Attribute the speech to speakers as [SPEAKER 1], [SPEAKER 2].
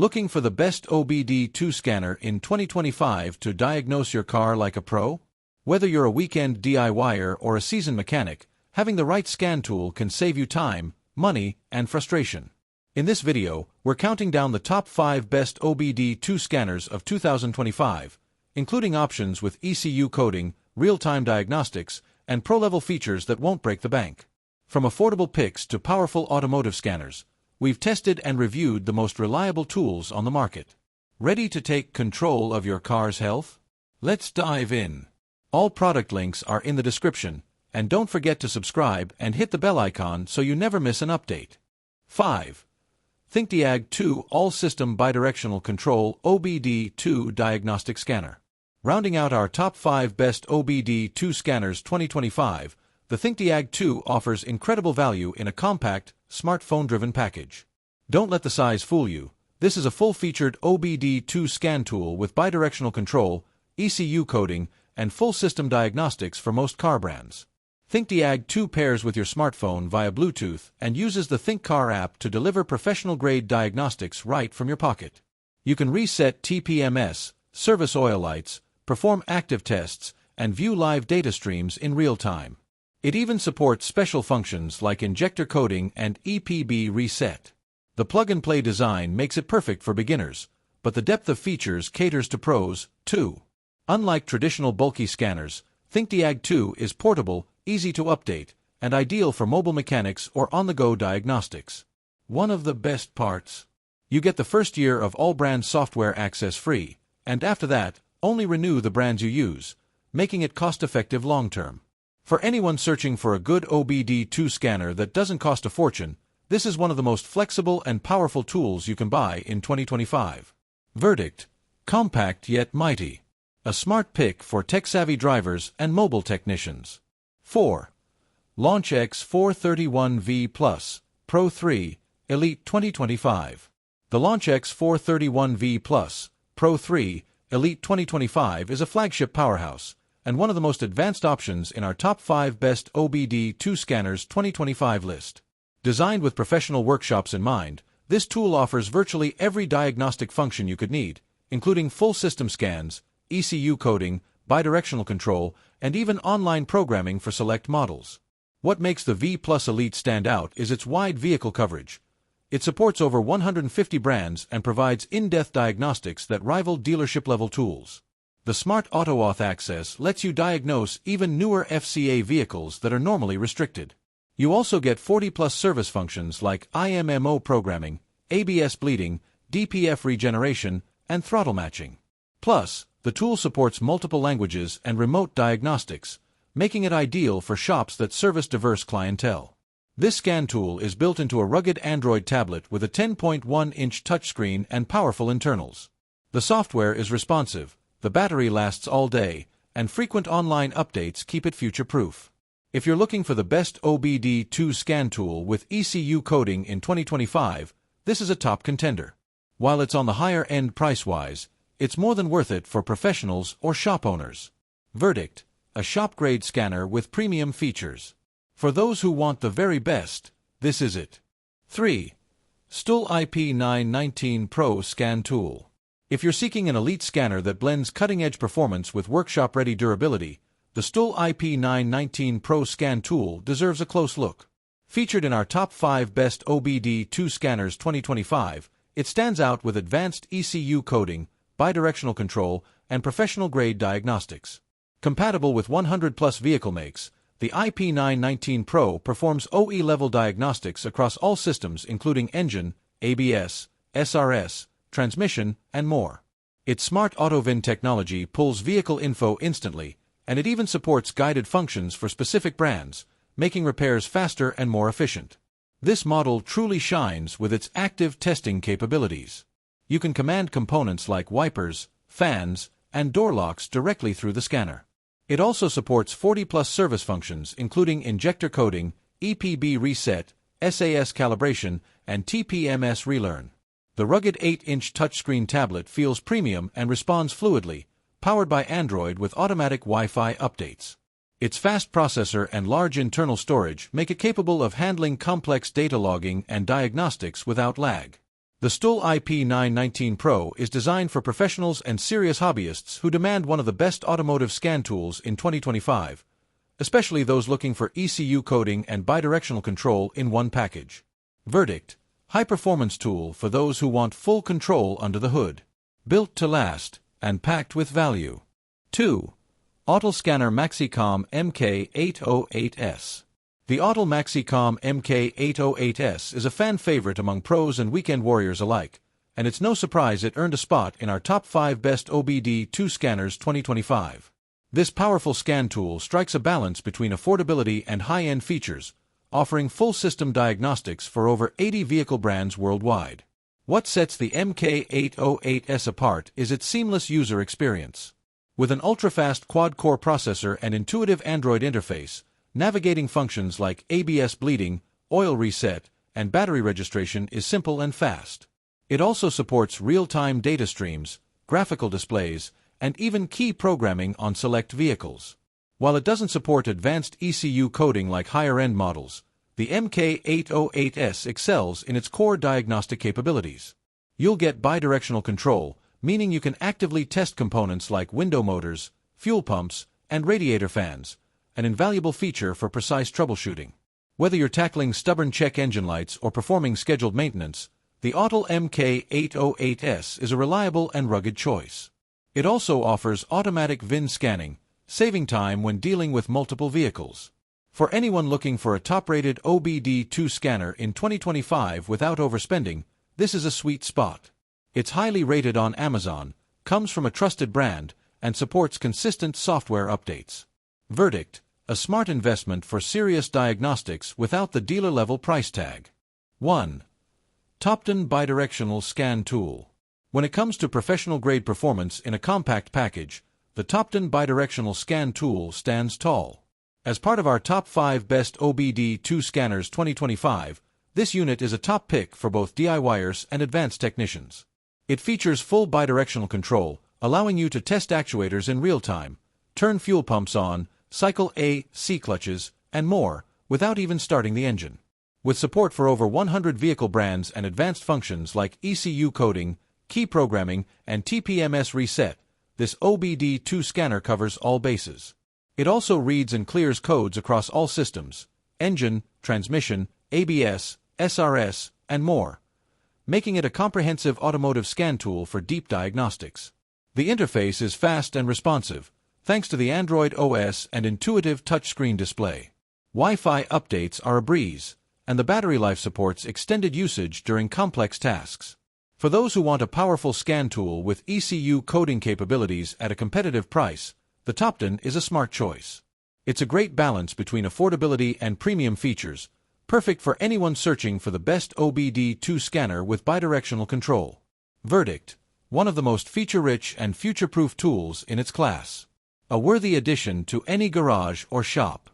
[SPEAKER 1] Looking for the best OBD2 scanner in 2025 to diagnose your car like a pro? Whether you're a weekend DIYer or a seasoned mechanic, having the right scan tool can save you time, money, and frustration. In this video, we're counting down the top 5 best OBD2 scanners of 2025, including options with ECU coding, real-time diagnostics, and pro-level features that won't break the bank. From affordable picks to powerful automotive scanners, we've tested and reviewed the most reliable tools on the market. Ready to take control of your car's health? Let's dive in. All product links are in the description, and don't forget to subscribe and hit the bell icon so you never miss an update. 5. ThinkDiag2 All-System Bidirectional Control OBD2 Diagnostic Scanner. Rounding out our top 5 best OBD2 scanners 2025, the ThinkDiag2 offers incredible value in a compact, smartphone-driven package. Don't let the size fool you. This is a full-featured OBD2 scan tool with bidirectional control, ECU coding, and full system diagnostics for most car brands. ThinkDiag2 pairs with your smartphone via Bluetooth and uses the ThinkCar app to deliver professional-grade diagnostics right from your pocket. You can reset TPMS, service oil lights, perform active tests, and view live data streams in real time. It even supports special functions like injector coding and EPB reset. The plug-and-play design makes it perfect for beginners, but the depth of features caters to pros, too. Unlike traditional bulky scanners, ThinkDiag2 is portable, easy to update, and ideal for mobile mechanics or on-the-go diagnostics. One of the best parts? You get the first year of all brand software access free, and after that, only renew the brands you use, making it cost-effective long-term. For anyone searching for a good OBD2 scanner that doesn't cost a fortune, this is one of the most flexible and powerful tools you can buy in 2025. Verdict: compact yet mighty. A smart pick for tech-savvy drivers and mobile technicians. 4. LaunchX 431V Plus Pro 3 Elite 2025. The LaunchX 431V Plus Pro 3 Elite 2025 is a flagship powerhouse and one of the most advanced options in our top 5 best OBD2 scanners 2025 list. Designed with professional workshops in mind, this tool offers virtually every diagnostic function you could need, including full system scans, ECU coding, bidirectional control, and even online programming for select models. What makes the V Plus Elite stand out is its wide vehicle coverage. It supports over 150 brands and provides in-depth diagnostics that rival dealership-level tools. The Smart AutoAuth access lets you diagnose even newer FCA vehicles that are normally restricted. You also get 40-plus service functions like IMMO programming, ABS bleeding, DPF regeneration, and throttle matching. Plus, the tool supports multiple languages and remote diagnostics, making it ideal for shops that service diverse clientele. This scan tool is built into a rugged Android tablet with a 10.1-inch touchscreen and powerful internals. The software is responsive, the battery lasts all day, and frequent online updates keep it future-proof. If you're looking for the best OBD2 scan tool with ECU coding in 2025, this is a top contender. While it's on the higher end price-wise, it's more than worth it for professionals or shop owners. Verdict: a shop-grade scanner with premium features. For those who want the very best, this is it. 3. Autel IP919 Pro Scan Tool. If you're seeking an elite scanner that blends cutting-edge performance with workshop-ready durability, the Autel IP919 Pro Scan Tool deserves a close look. Featured in our top 5 best OBD2 scanners 2025, it stands out with advanced ECU coding, bidirectional control, and professional-grade diagnostics. Compatible with 100-plus vehicle makes, the IP919 Pro performs OE-level diagnostics across all systems including engine, ABS, SRS, transmission, and more. Its smart AutoVin technology pulls vehicle info instantly, and it even supports guided functions for specific brands, making repairs faster and more efficient. This model truly shines with its active testing capabilities. You can command components like wipers, fans, and door locks directly through the scanner. It also supports 40-plus service functions including injector coding, EPB reset, SAS calibration, and TPMS relearn. The rugged 8-inch touchscreen tablet feels premium and responds fluidly, powered by Android with automatic Wi-Fi updates. Its fast processor and large internal storage make it capable of handling complex data logging and diagnostics without lag. The Stuhl IP919 Pro is designed for professionals and serious hobbyists who demand one of the best automotive scan tools in 2025, especially those looking for ECU coding and bidirectional control in one package. Verdict: high-performance tool for those who want full control under the hood. Built to last, and packed with value. 2. Autel Scanner MaxiCOM MK808S. The Autel MaxiCOM MK808S is a fan favorite among pros and weekend warriors alike, and it's no surprise it earned a spot in our top 5 best OBD2 scanners 2025. This powerful scan tool strikes a balance between affordability and high-end features, offering full system diagnostics for over 80 vehicle brands worldwide. What sets the MK808S apart is its seamless user experience. With an ultra-fast quad-core processor and intuitive Android interface, navigating functions like ABS bleeding, oil reset, and battery registration is simple and fast. It also supports real-time data streams, graphical displays, and even key programming on select vehicles. While it doesn't support advanced ECU coding like higher-end models, the MK808S excels in its core diagnostic capabilities. You'll get bidirectional control, meaning you can actively test components like window motors, fuel pumps, and radiator fans, an invaluable feature for precise troubleshooting. Whether you're tackling stubborn check engine lights or performing scheduled maintenance, the Autel MK808S is a reliable and rugged choice. It also offers automatic VIN scanning, saving time when dealing with multiple vehicles. For anyone looking for a top-rated OBD2 scanner in 2025 without overspending, this is a sweet spot. It's highly rated on Amazon, comes from a trusted brand, and supports consistent software updates. Verdict: a smart investment for serious diagnostics without the dealer-level price tag. 1. TOPDON Bidirectional Scan Tool. When it comes to professional-grade performance in a compact package, the TOPDON Bidirectional Scan Tool stands tall. As part of our top 5 best OBD2 scanners 2025, this unit is a top pick for both DIYers and advanced technicians. It features full bidirectional control, allowing you to test actuators in real time, turn fuel pumps on, cycle A/C clutches, and more, without even starting the engine. With support for over 100 vehicle brands and advanced functions like ECU coding, key programming, and TPMS reset, this OBD2 scanner covers all bases. It also reads and clears codes across all systems: engine, transmission, ABS, SRS, and more, making it a comprehensive automotive scan tool for deep diagnostics. The interface is fast and responsive, thanks to the Android OS and intuitive touchscreen display. Wi-Fi updates are a breeze, and the battery life supports extended usage during complex tasks. For those who want a powerful scan tool with ECU coding capabilities at a competitive price, the TOPDON is a smart choice. It's a great balance between affordability and premium features, perfect for anyone searching for the best OBD2 scanner with bidirectional control. Verdict: one of the most feature-rich and future-proof tools in its class. A worthy addition to any garage or shop.